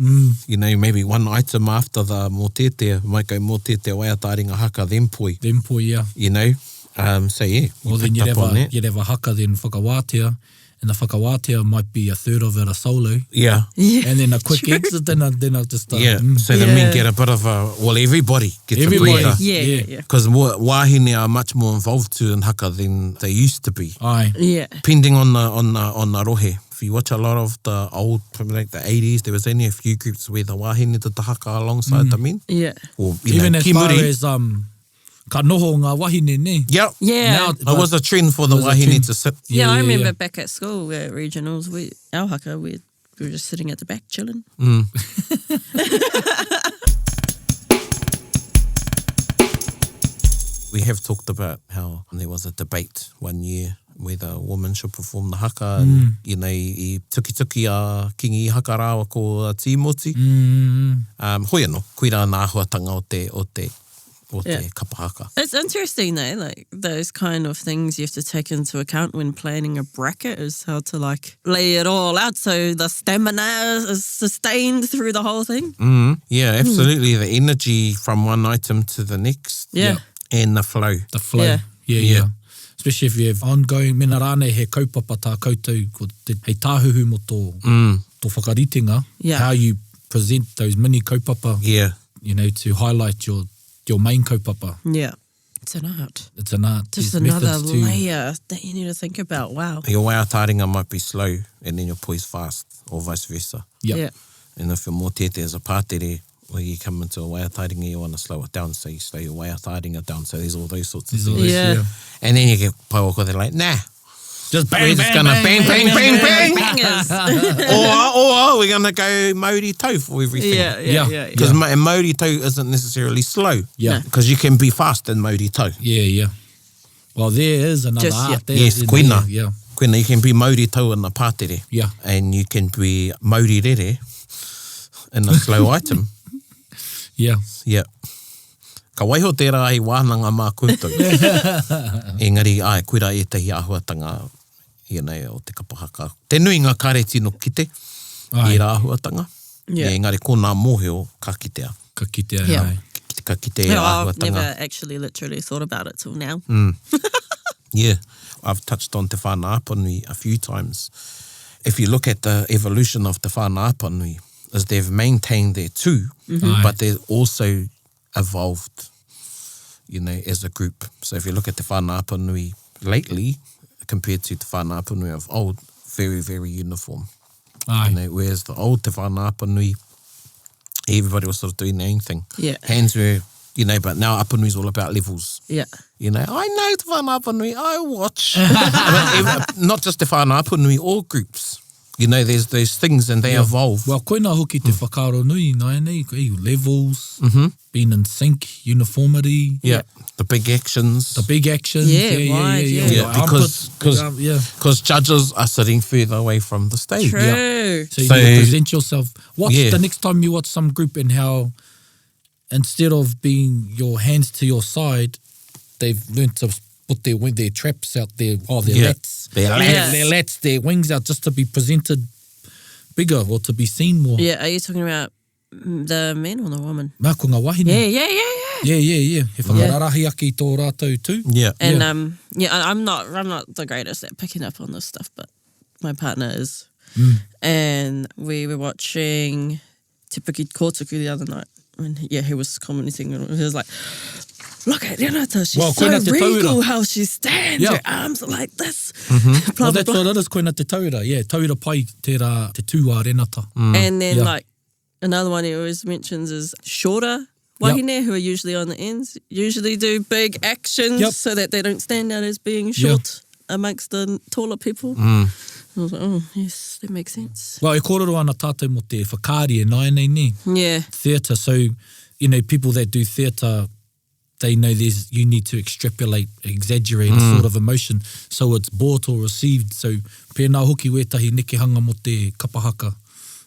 [SPEAKER 2] You know, maybe one item after the mō tētea, might go mō tētea waiataringa haka, then poi.
[SPEAKER 3] Then poi, yeah.
[SPEAKER 2] You know? So yeah,
[SPEAKER 3] Well, then you'd have a haka then whakawātea, and the whakawātea might be a third of it a solo.
[SPEAKER 2] Yeah.
[SPEAKER 3] And then a quick exit, then I'll just...
[SPEAKER 2] Yeah, so the men get a bit of a... Well, everybody gets
[SPEAKER 3] Everybody.
[SPEAKER 2] a breather.
[SPEAKER 4] Yeah.
[SPEAKER 2] Because wāhine are much more involved too in haka than they used to be.
[SPEAKER 3] Ai.
[SPEAKER 4] Yeah.
[SPEAKER 2] Depending on the rohe. If you watch a lot of the old, probably like the 80s, there was only a few groups where the wāhine did the haka alongside the men.
[SPEAKER 4] Yeah.
[SPEAKER 2] Or, you
[SPEAKER 3] Even
[SPEAKER 2] know,
[SPEAKER 3] as
[SPEAKER 2] kimuri.
[SPEAKER 3] far as ka noho ngā wahine, ne?
[SPEAKER 2] Yep.
[SPEAKER 4] Yeah.
[SPEAKER 3] Now,
[SPEAKER 2] It was a trend for the
[SPEAKER 3] was a
[SPEAKER 2] wāhine
[SPEAKER 3] trend.
[SPEAKER 2] to sit.
[SPEAKER 4] Yeah, I remember back at school at regionals, our haka, we were just sitting at the back chilling.
[SPEAKER 2] We have talked about how there was a debate one year whether a woman should perform the haka and, you know, I tuki a kingi I haka rāwa ko a tīmoti. Hoi anō, koira nā huatanga o te kapa haka.
[SPEAKER 4] It's interesting though, like those kind of things you have to take into account when planning a bracket is how to like lay it all out so the stamina is sustained through the whole thing.
[SPEAKER 2] Yeah, absolutely. The energy from one item to the next.
[SPEAKER 4] Yeah.
[SPEAKER 2] And the flow.
[SPEAKER 3] The flow.
[SPEAKER 4] Yeah.
[SPEAKER 3] Yeah. Especially if you have ongoing, mena rāne he kaupapa tā koutou, ko te, hei tāhuhu mo tō whakaritenga,
[SPEAKER 4] Yeah.
[SPEAKER 3] how you present those mini kaupapa,
[SPEAKER 2] Yeah.
[SPEAKER 3] you know, to highlight your main kaupapa.
[SPEAKER 4] Yeah. It's an art.
[SPEAKER 3] It's an art.
[SPEAKER 4] Just
[SPEAKER 3] There's
[SPEAKER 4] another
[SPEAKER 3] methods to-
[SPEAKER 4] layer that you need to think about. Wow.
[SPEAKER 2] Your waiataringa might be slow and then your poi's fast, or vice versa.
[SPEAKER 3] Yep.
[SPEAKER 4] Yeah.
[SPEAKER 2] And if you're more tete as a pātere, where you come into a waiataringa, you want to slow it down, so you slow your waiataringa down. So there's all those sorts of
[SPEAKER 3] There's all
[SPEAKER 2] things.
[SPEAKER 3] this,
[SPEAKER 4] Yeah.
[SPEAKER 2] And then you get pauoko, they're like, nah,
[SPEAKER 3] Just bang,
[SPEAKER 2] we're just going to bang, bang.
[SPEAKER 4] Bangers.
[SPEAKER 2] or we're going to go Māori tau for everything.
[SPEAKER 3] Yeah.
[SPEAKER 2] Because Māori tau isn't necessarily slow.
[SPEAKER 3] Yeah.
[SPEAKER 2] Because you can be fast in Māori tau.
[SPEAKER 3] Yeah. Well, there is another
[SPEAKER 4] Just,
[SPEAKER 3] art
[SPEAKER 4] yeah.
[SPEAKER 3] there.
[SPEAKER 2] Yes,
[SPEAKER 3] in
[SPEAKER 2] koina.
[SPEAKER 3] there, Yeah.
[SPEAKER 2] Koina, you can be Māori tau in the pātere.
[SPEAKER 3] Yeah.
[SPEAKER 2] And you can be Māori rere in a slow item.
[SPEAKER 3] Yeah.
[SPEAKER 2] Yeah. Ka waiho tērā hei wānanga mā koutou. Engari, koira e tehi āhuatanga, you know, o te kapahaka. Te nui ngā kare tino kite,
[SPEAKER 3] Ai.
[SPEAKER 2] i rā āhuatanga.
[SPEAKER 4] Yeah.
[SPEAKER 2] Engari, ko nā mōheo ka kitea.
[SPEAKER 3] Ka kitea,
[SPEAKER 4] Yeah.
[SPEAKER 3] ai.
[SPEAKER 2] Ka kite e
[SPEAKER 4] No, I've
[SPEAKER 2] āhuatanga.
[SPEAKER 4] never actually literally thought about it till now.
[SPEAKER 2] Yeah, I've touched on te whānā apanui a few times. If you look at the evolution of te whānā apanui, is they've maintained their tū, but they've also evolved, you know, as a group. So if you look at te whānā apanui lately, compared to te whānā apanui of old, very, very uniform.
[SPEAKER 3] Ai.
[SPEAKER 2] You know, whereas the old te whānā apanui, everybody was sort of doing their own thing.
[SPEAKER 4] Yeah.
[SPEAKER 2] Hands were, you know, but now apanui is all about levels.
[SPEAKER 4] Yeah.
[SPEAKER 2] You know, I know te whānā apanui, I watch. But not just te whānā apanui, all groups. You know, there's those things and they evolve.
[SPEAKER 3] Well, koina hoki te whakaaro nui, nai nei, levels, being in sync, uniformity.
[SPEAKER 2] Yeah. The big actions.
[SPEAKER 3] The big actions.
[SPEAKER 2] Yeah, because judges are sitting further away from the stage.
[SPEAKER 4] True.
[SPEAKER 3] Yeah. So you present yourself. Watch the next time you watch some group and how instead of being your hands to your side, they've learned to put their traps out there, their lats. Their lats, their wings out just to be presented bigger or to be seen more.
[SPEAKER 4] Yeah, are you talking about the man or the woman?
[SPEAKER 3] Nā ko ngā wahine.
[SPEAKER 4] Yeah.
[SPEAKER 3] He whakararahi aki tō rātou too.
[SPEAKER 2] Yeah.
[SPEAKER 4] And I'm not the greatest at picking up on this stuff, but my partner is. And we were watching Te Piki Kōtuku the other night. And he was commenting and he was like, look at Renata, she's so regal how she stands, her arms are like this.
[SPEAKER 3] Well, that's what it is, koina te taura. Yeah, taura pai te tūā Renata.
[SPEAKER 4] And then like another one he always mentions is shorter wahine who are usually on the ends, usually do big actions so that they don't stand out as being short amongst the taller people. I was like, oh, yes, that makes sense.
[SPEAKER 3] Well, e kōrero ana tātou mo te whakaari e nai nei ne.
[SPEAKER 4] Yeah.
[SPEAKER 3] Theatre, so, you know, people that do theatre, they know you need to extrapolate, exaggerate a sort of emotion so it's bought or received. So, pēnā hoki wētahi nekehanga mo te kapahaka.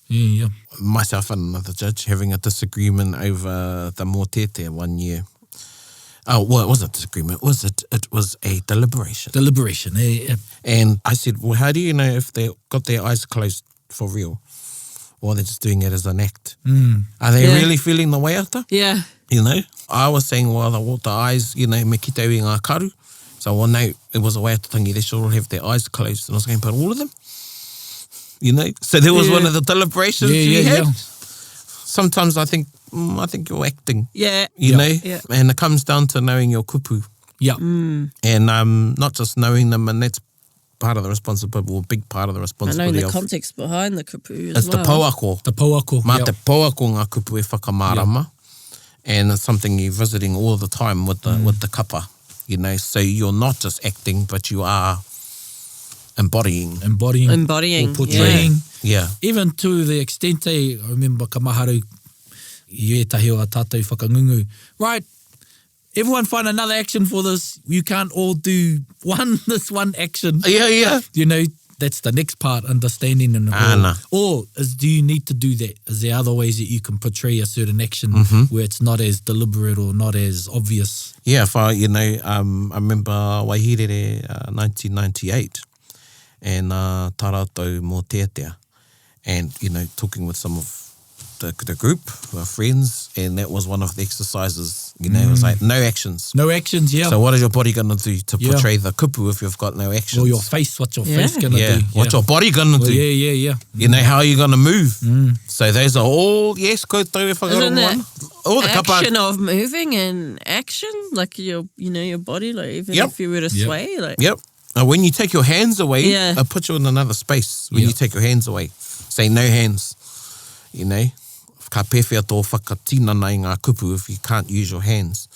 [SPEAKER 3] Yeah.
[SPEAKER 2] Myself and another judge having a disagreement over the mōtete one year. Oh, well, it wasn't a disagreement. It was a deliberation. And I said, well, how do you know if they got their eyes closed for real? Or they're just doing it as an act? Are they really feeling the waiata?
[SPEAKER 4] Yeah.
[SPEAKER 2] You know? I was saying, well, the eyes, you know, me ki tau I ngā karu. So, well, no, it was a waiata-tangi. They should all have their eyes closed. And I was going, but all of them? You know? So there was one of the deliberations we had. Sometimes I think you're acting.
[SPEAKER 4] Yeah.
[SPEAKER 2] You know? Yeah. And it comes down to knowing your kupu.
[SPEAKER 3] Yeah.
[SPEAKER 2] And not just knowing them, and that's part of the responsibility, or a big part of the responsibility.
[SPEAKER 4] I know the context behind the kupu
[SPEAKER 2] as well. It's the pouako. Mā te pouako ngā kupu e whakamārama. And it's something you're visiting all the time with the kapa. You know, so you're not just acting, but you are embodying.
[SPEAKER 3] Or portraying.
[SPEAKER 2] Yeah.
[SPEAKER 3] Even to the extent, I remember ka maharu i etahi o a tātou whakangungu. Right, everyone find another action for this. You can't all do this one action.
[SPEAKER 2] Yeah.
[SPEAKER 3] You know, that's the next part, understanding. Or do you need to do that? Is there other ways that you can portray a certain action where it's not as deliberate or not as obvious?
[SPEAKER 2] Yeah, I remember Waihirere 1998 and tā rātou mō tētea. And, you know, talking with some of the group, who are friends, and that was one of the exercises, you know, it was like no actions.
[SPEAKER 3] No actions, yeah.
[SPEAKER 2] So what is your body going to do to portray the kupu if you've got no actions?
[SPEAKER 3] Or your face, what's your face going to do?
[SPEAKER 2] What's your body going to do?
[SPEAKER 3] Yeah.
[SPEAKER 2] You know, how are you going to move? So those are all, koutou e whakarongo ana. All the
[SPEAKER 4] action of moving and action, like your body, like even if you were to sway, like.
[SPEAKER 2] Yep. When you take your hands away, I put you in another space. When you take your hands away, say no hands, you know. Ka pewhia tō whakatinana I ngā kupu if you can't use your hands.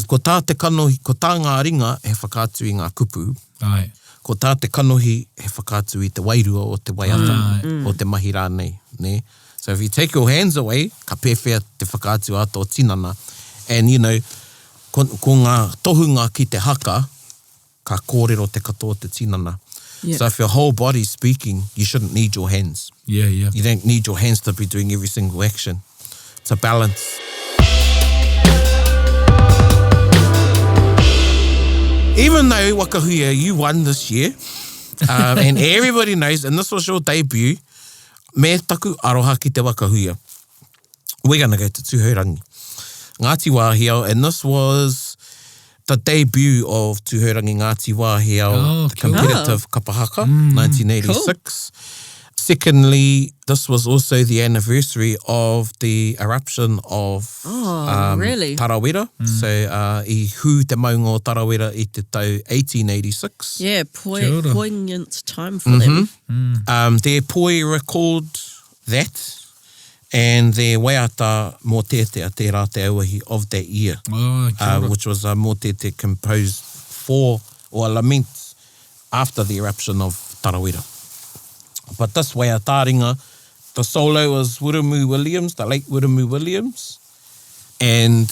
[SPEAKER 2] Ko tā te kanohi, ko tā ngā ringa he whakātu I ngā kupu.
[SPEAKER 3] Ai.
[SPEAKER 2] Ko tā te kanohi he whakātu I te wairua o te waiata, o te mahi rānei. Ne? So if you take your hands away, ka pewhia te whakātu a tō tinana. And, you know, ko ngā tohunga ki te haka, ka kōrero te katoa te tinana. So if your whole body's speaking, you shouldn't need your hands.
[SPEAKER 3] Yeah.
[SPEAKER 2] You don't need your hands to be doing every single action. It's a balance. Even though, Wakahuia, you won this year, and everybody knows, and this was your debut, me taku aroha ki te Wakahuia. We're going to go to Tūhourangi. Ngāti Wāhiao, and this was the debut of Tūhourangi Ngāti Wāhiao, the competitive kapahaka, 1986. Cool. Secondly, this was also the anniversary of the eruption of Tarawera. So, I hu te maunga o Tarawera I te tau 1886.
[SPEAKER 4] Yeah, poignant time for them.
[SPEAKER 2] Their poi recalled that, and their waiata mō tētea te rā te auahi of that year, which was a mō tēte composed for, or a lament after the eruption of Tarawera. But this way at Taringa, the solo was Wiremu Williams, the late Wiremu Williams. And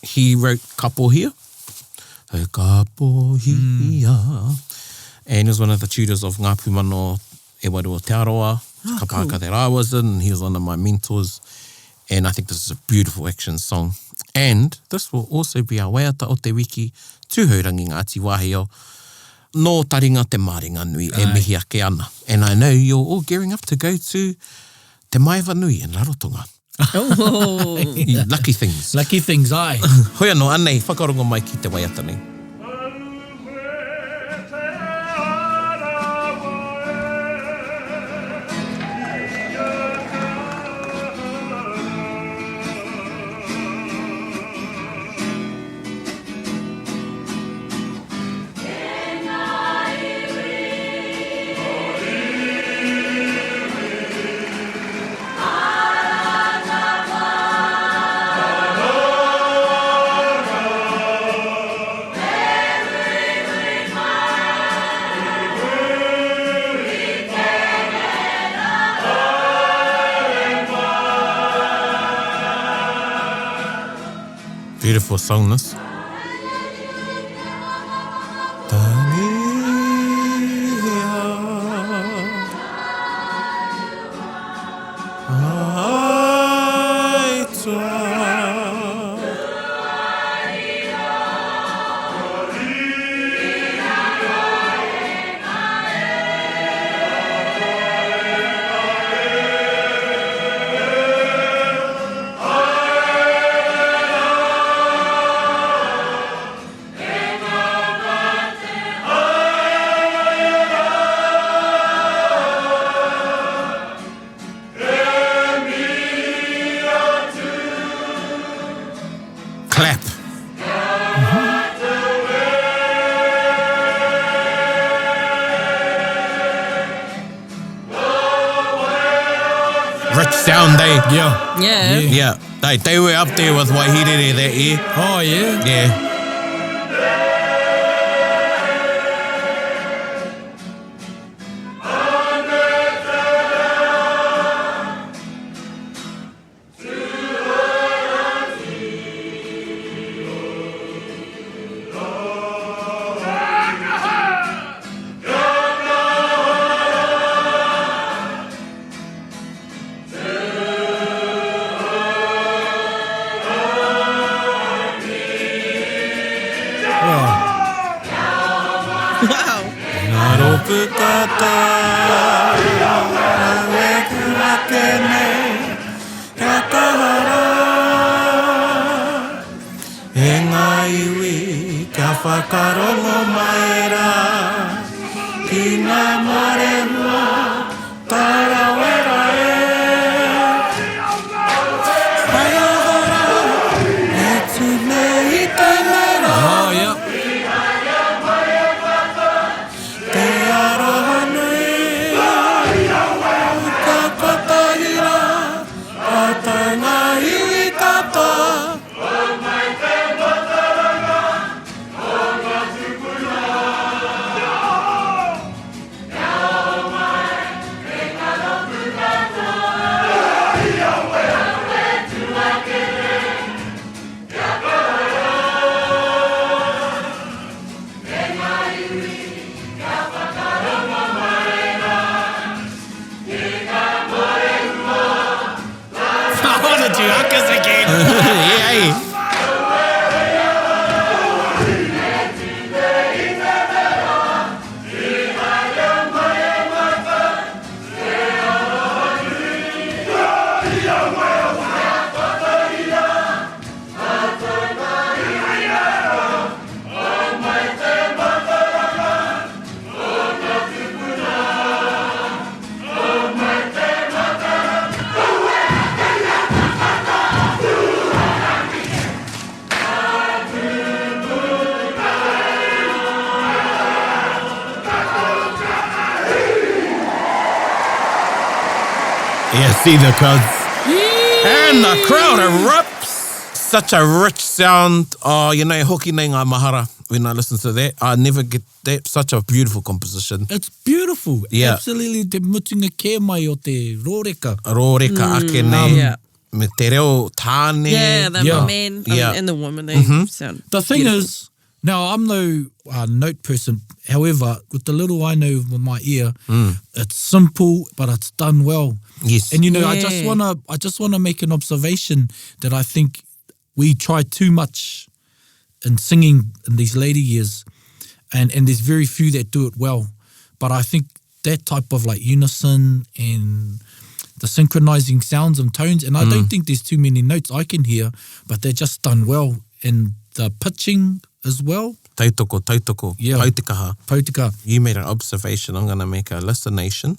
[SPEAKER 2] he wrote Kapohia. So Kapohia. And he was one of the tutors of Ngā Pūmano e Waru Aotearoa. Kapaka that I was in, and he was one of my mentors. And I think this is a beautiful action song. And this will also be our waiata o te wiki tūhaurangi Ngāti Wāhio no Taringa te Māringa Nui e mihi ake ana. And I know you're all gearing up to go to te Maiva Nui in Rarotonga.
[SPEAKER 4] Oh.
[SPEAKER 2] Lucky things.
[SPEAKER 3] Lucky things, aye.
[SPEAKER 2] Hoi anō, anei, whakarongo mai ki te waiata nei. Beautiful song, this. Clap. Rich sound,
[SPEAKER 3] Yeah.
[SPEAKER 4] Yeah.
[SPEAKER 2] Yeah. They were up there with Waihere that year.
[SPEAKER 3] Oh, yeah?
[SPEAKER 2] Yeah.
[SPEAKER 4] Wow.
[SPEAKER 2] Whakarongo mai rā, ki ngā maremua, tarawera e. Whai ahora, e tūne I tēnei rā.
[SPEAKER 3] Oh, yeah.
[SPEAKER 2] Te aroha nui, ka kotahira, ata ngā iwi kata. Yeah, see the crowd. And the crowd erupts. Such a rich sound. Oh, you know, hoki nei ngā mahara. when I listen to that. I never get that. Such a beautiful composition.
[SPEAKER 3] It's beautiful.
[SPEAKER 2] Yeah.
[SPEAKER 3] Absolutely. Te mutunga ke mai o te rōreka.
[SPEAKER 2] Rōreka ake nei.
[SPEAKER 4] Yeah.
[SPEAKER 2] Me te reo tāne.
[SPEAKER 4] Yeah, the
[SPEAKER 3] Yeah.
[SPEAKER 4] men
[SPEAKER 2] Yeah.
[SPEAKER 4] and the women, they sound
[SPEAKER 3] The thing
[SPEAKER 4] beautiful.
[SPEAKER 3] is, now I'm no note person. However, with the little I know with my ear, it's simple, but it's done well.
[SPEAKER 2] Yes.
[SPEAKER 3] And you know,
[SPEAKER 4] Yeah.
[SPEAKER 3] I just wanna make an observation that I think we try too much in singing in these later years, and there's very few that do it well. But I think that type of like unison and the synchronizing sounds and tones, and I don't think there's too many notes I can hear, but they're just done well. And the pitching as well.
[SPEAKER 2] Tautoko.
[SPEAKER 3] Yeah.
[SPEAKER 2] Pautikaha.
[SPEAKER 3] Pautika.
[SPEAKER 2] You made an observation. I'm going to make a listenation.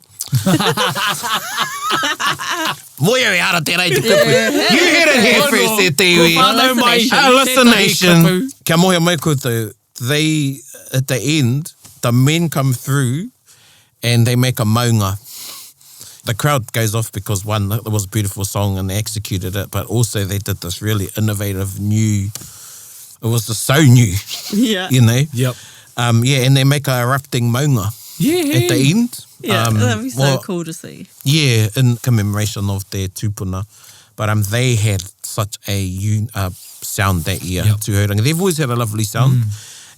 [SPEAKER 2] Moia e ara te rei te kupu. You heard it here first, te te iwi.
[SPEAKER 3] whānau mai.
[SPEAKER 2] A listenation.
[SPEAKER 3] Tētahi
[SPEAKER 2] Kia moia mai koutou. They, at the end, the men come through and they make a maunga. The crowd goes off because, one, it was a beautiful song and they executed it, but also they did this really innovative new, it was just so new,
[SPEAKER 4] Yeah.
[SPEAKER 2] you know?
[SPEAKER 3] Yep.
[SPEAKER 2] Yeah, and they make a erupting maunga
[SPEAKER 3] Yeah.
[SPEAKER 2] at the end.
[SPEAKER 4] Yeah, that'd be so
[SPEAKER 2] well,
[SPEAKER 4] cool to see.
[SPEAKER 2] Yeah, in commemoration of their tupuna. But they had such a sound that year,
[SPEAKER 3] Yep.
[SPEAKER 2] Tūhoranga. They've always had a lovely sound.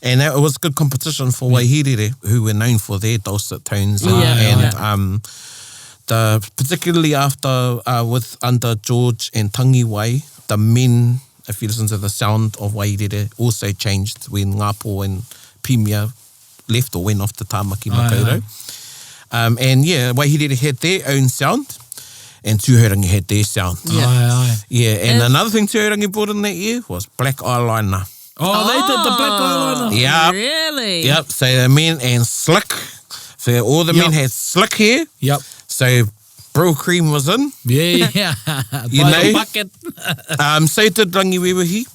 [SPEAKER 2] And it was good competition for Waihirere, who were known for their dulcet tones. And particularly after, under George and Tangiwai, the men, if you listen to the sound of Waihirere, also changed when Ngāpo and Pimia left or went off to Tāmaki Makaurau. And yeah, Waihirere had their own sound, and Tūhoranga had their sound.
[SPEAKER 4] Yeah.
[SPEAKER 3] Aye.
[SPEAKER 2] Yeah, and
[SPEAKER 4] Yes.
[SPEAKER 2] another thing Tūhoranga brought in that year was black eyeliner.
[SPEAKER 3] Oh, they did the black eyeliner.
[SPEAKER 2] Yeah.
[SPEAKER 4] Really?
[SPEAKER 2] Yep, so the men and slick. So all the men
[SPEAKER 3] Yep.
[SPEAKER 2] had slick hair.
[SPEAKER 3] Yep.
[SPEAKER 2] So Brill Cream was in.
[SPEAKER 3] Yeah.
[SPEAKER 2] You
[SPEAKER 3] By
[SPEAKER 2] know?
[SPEAKER 3] the bucket.
[SPEAKER 2] So did Rangiwewehi,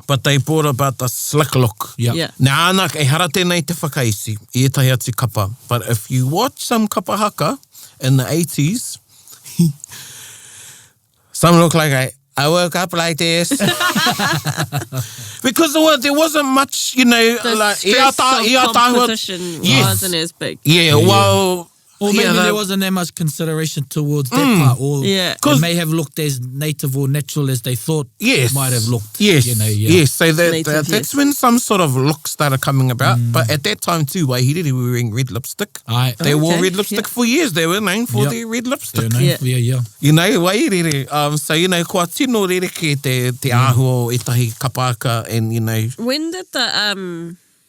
[SPEAKER 2] but they brought about the slick look.
[SPEAKER 3] Yep.
[SPEAKER 4] Yeah.
[SPEAKER 2] Nā ana, e hara tēnei te whakaisi, i etahi atu kapa. But if you watch some kapa haka in the 80s, some look like I woke up like this. Because there wasn't much, you know,
[SPEAKER 4] The
[SPEAKER 2] like
[SPEAKER 4] stress of competition
[SPEAKER 2] Yes.
[SPEAKER 4] wasn't as big.
[SPEAKER 2] Yeah, well,
[SPEAKER 3] Or maybe
[SPEAKER 2] yeah,
[SPEAKER 3] there wasn't that much consideration towards that part. Or
[SPEAKER 4] Yeah.
[SPEAKER 3] it may have looked as native or natural as they thought
[SPEAKER 2] yes,
[SPEAKER 3] it might have looked.
[SPEAKER 2] Yes,
[SPEAKER 3] You know, yeah.
[SPEAKER 2] yes. So
[SPEAKER 4] Native,
[SPEAKER 2] that's
[SPEAKER 4] yes.
[SPEAKER 2] when some sort of look started coming about. But at that time too, Waihirere were wearing red lipstick.
[SPEAKER 3] Aye.
[SPEAKER 2] They wore
[SPEAKER 4] Okay,
[SPEAKER 2] red lipstick
[SPEAKER 4] yeah.
[SPEAKER 2] for years. They were known for
[SPEAKER 3] Yep.
[SPEAKER 2] their red lipstick.
[SPEAKER 3] They're known
[SPEAKER 4] Yeah.
[SPEAKER 3] for- yeah.
[SPEAKER 2] You know, Waihirere. So, you know, kua tino rereke te āhua o etahi kapaka and, you know,
[SPEAKER 4] When did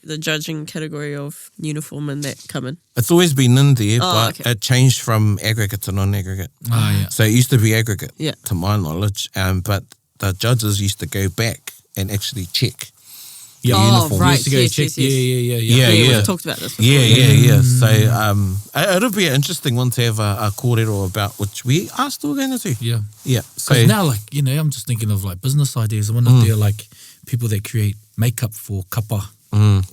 [SPEAKER 4] the judging category of uniform and that come in?
[SPEAKER 2] it's always been in there,
[SPEAKER 4] Oh,
[SPEAKER 2] but
[SPEAKER 4] okay.
[SPEAKER 2] it changed from aggregate to non-aggregate.
[SPEAKER 3] Ah, yeah.
[SPEAKER 2] So it used to be aggregate,
[SPEAKER 4] Yeah.
[SPEAKER 2] to my knowledge, but the judges used to go back and actually check.
[SPEAKER 3] Yeah.
[SPEAKER 4] Oh,
[SPEAKER 2] uniform.
[SPEAKER 4] right.
[SPEAKER 3] Used to go
[SPEAKER 4] Yes,
[SPEAKER 3] check.
[SPEAKER 4] yes, yes.
[SPEAKER 3] Yeah.
[SPEAKER 2] Yeah, yeah.
[SPEAKER 4] We've talked about this before.
[SPEAKER 2] Yeah. So it'll be an interesting one to have a kōrero about, which we are still going to do.
[SPEAKER 3] Yeah.
[SPEAKER 2] Yeah. So
[SPEAKER 3] Because now, like, you know, I'm just thinking of like business ideas. I wonder if there are like people that create makeup for kapa.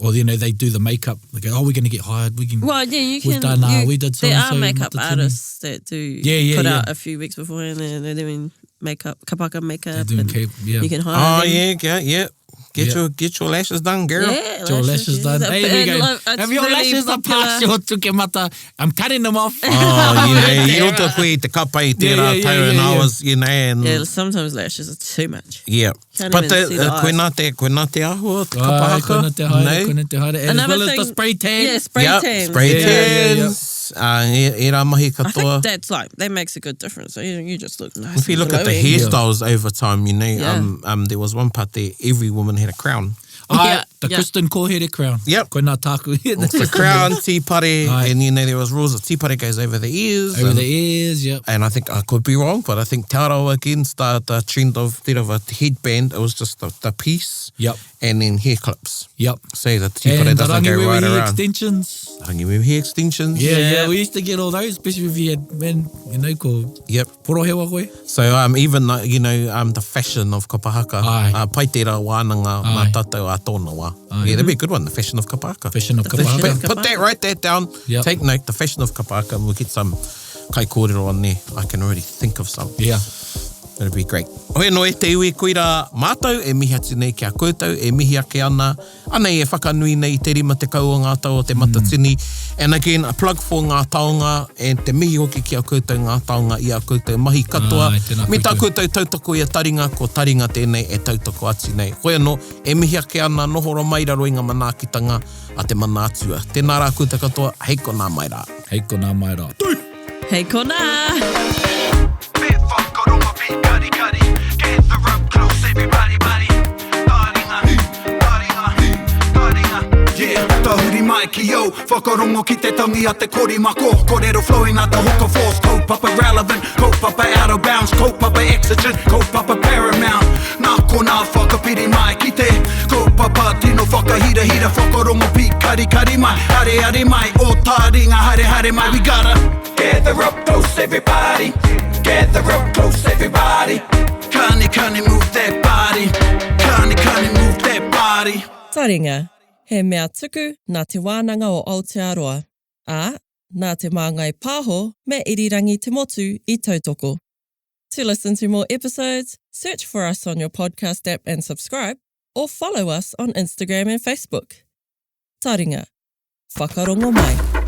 [SPEAKER 3] Or, you know, they do the makeup. They go, we're going to get hired. We can.
[SPEAKER 4] Well, yeah, you
[SPEAKER 3] We've
[SPEAKER 4] can.
[SPEAKER 3] done, we did
[SPEAKER 4] there
[SPEAKER 3] so-and-so,
[SPEAKER 4] are makeup
[SPEAKER 3] Matatini.
[SPEAKER 4] artists that do
[SPEAKER 3] Yeah,
[SPEAKER 4] put
[SPEAKER 3] yeah.
[SPEAKER 4] out a few weeks before and they're doing makeup, kapaka makeup.
[SPEAKER 3] They're doing
[SPEAKER 4] and
[SPEAKER 3] cape, yeah.
[SPEAKER 4] You can hire them.
[SPEAKER 2] yeah. Get your lashes done, girl.
[SPEAKER 4] Yeah,
[SPEAKER 3] Your lashes done.
[SPEAKER 4] yeah.
[SPEAKER 3] Hey, we
[SPEAKER 4] And
[SPEAKER 3] go.
[SPEAKER 4] look, it's
[SPEAKER 3] Have your
[SPEAKER 4] really
[SPEAKER 3] lashes are
[SPEAKER 4] popular.
[SPEAKER 3] past your tukemata. I'm cutting them off.
[SPEAKER 2] Oh, you know, i roto koe te kapa i tērā
[SPEAKER 3] Yeah,
[SPEAKER 2] tau, and I
[SPEAKER 3] yeah.
[SPEAKER 2] was, you know, and
[SPEAKER 4] Yeah, sometimes lashes are too much.
[SPEAKER 2] yeah.
[SPEAKER 4] Can't
[SPEAKER 2] But
[SPEAKER 4] even see the eyes.
[SPEAKER 2] koe nā te ahua, te kapa
[SPEAKER 3] Ai,
[SPEAKER 2] haka.
[SPEAKER 3] koina te haere,
[SPEAKER 2] No?
[SPEAKER 3] koina te haere. And as
[SPEAKER 4] Another
[SPEAKER 3] well as the
[SPEAKER 4] thing-
[SPEAKER 3] spray tan.
[SPEAKER 4] Yeah, spray
[SPEAKER 2] Yep,
[SPEAKER 4] tan.
[SPEAKER 2] spray
[SPEAKER 3] Yeah.
[SPEAKER 2] tans. E rā mahi
[SPEAKER 4] I
[SPEAKER 2] katoa.
[SPEAKER 4] think that's like, that makes a good difference. So you just look nice.
[SPEAKER 2] If you
[SPEAKER 4] and
[SPEAKER 2] look at the
[SPEAKER 4] glowing.
[SPEAKER 2] hairstyles over time, you know,
[SPEAKER 4] Yeah.
[SPEAKER 2] there was one part there, every woman had a crown.
[SPEAKER 3] Ai, the
[SPEAKER 4] yeah.
[SPEAKER 3] Kristen Kohere crown.
[SPEAKER 2] Yep.
[SPEAKER 3] Koina tāku.
[SPEAKER 2] The crown, tīpare,
[SPEAKER 3] Aye.
[SPEAKER 2] and you know, there was rules of tīpare goes over the ears.
[SPEAKER 3] Over
[SPEAKER 2] and,
[SPEAKER 3] the ears, yep.
[SPEAKER 2] and I think I could be wrong, but I think Taotearoa again started the trend of instead of a headband, it was just the piece
[SPEAKER 3] Yep.
[SPEAKER 2] and then hair clips.
[SPEAKER 3] Yep.
[SPEAKER 2] So the tīpare
[SPEAKER 3] And the
[SPEAKER 2] doesn't go right
[SPEAKER 3] rangiwewe
[SPEAKER 2] around.
[SPEAKER 3] extensions.
[SPEAKER 2] Rangiwewe hair extensions.
[SPEAKER 3] Yeah. We used to get all those, especially if you had men, you know, ko
[SPEAKER 2] Yep.
[SPEAKER 3] porohewa koe.
[SPEAKER 2] So even you know the fashion of kapahaka,
[SPEAKER 3] Aye.
[SPEAKER 2] pai tērā wānanga
[SPEAKER 3] Aye.
[SPEAKER 2] mā tātou a tōna wā. Yeah, that'd be a good one, the fashion of kapahaka.
[SPEAKER 3] Fashion of
[SPEAKER 4] fashion
[SPEAKER 3] kapahaka.
[SPEAKER 4] of
[SPEAKER 2] Put that, write that down.
[SPEAKER 3] Yep.
[SPEAKER 2] Take note, the fashion of kapahaka, and we'll get some kai kōrero on there. I can already think of some.
[SPEAKER 3] Yeah.
[SPEAKER 2] That'd be great. Hoi no e te iwi koira mātou, e mihi atu nei kia koutou, e mihi ake ana. Anei e whakanui nei te rima te kau o ngā tau o te Matatini. And again, a plug for ngā taonga, and te mihi hoki ki a koutou ngā taonga i a koutou mahi katoa. Me tā koutou tautoko i a Taringa, ko Taringa tēnei e tautoko atu nei. Hoi anō, e mihi ake ana, nohoro mai raro i ngā manaakitanga a te manaatua. Tēnā rā koutou katoa, hei ko nā mai rā.
[SPEAKER 3] Hei ko nā mai rā. Tui!
[SPEAKER 4] Hei kona!
[SPEAKER 1] Tahuri mai ki yo, whakarongo ki te tangi a te korimako. Kōrero flowing at the hooker force, kaupapa relevant, kaupapa out of bounds, kaupapa exigent, kaupapa paramount. Nā ko nā whakapiri mai ki te kaupapa tino whakahira hira, whakarongo pi kari mai, hare mai, o Taringa hare mai. We gotta gather up close everybody, gather up close everybody. Kani move that body, kani move that body.
[SPEAKER 5] Taringa. He mea tuku nā te wānanga o Aotearoa, ā, nā te māngai pāho me irirangi te motu I tautoko. To listen to more episodes, search for us on your podcast app and subscribe, or follow us on Instagram and Facebook. Taringa. Whakarongo mai.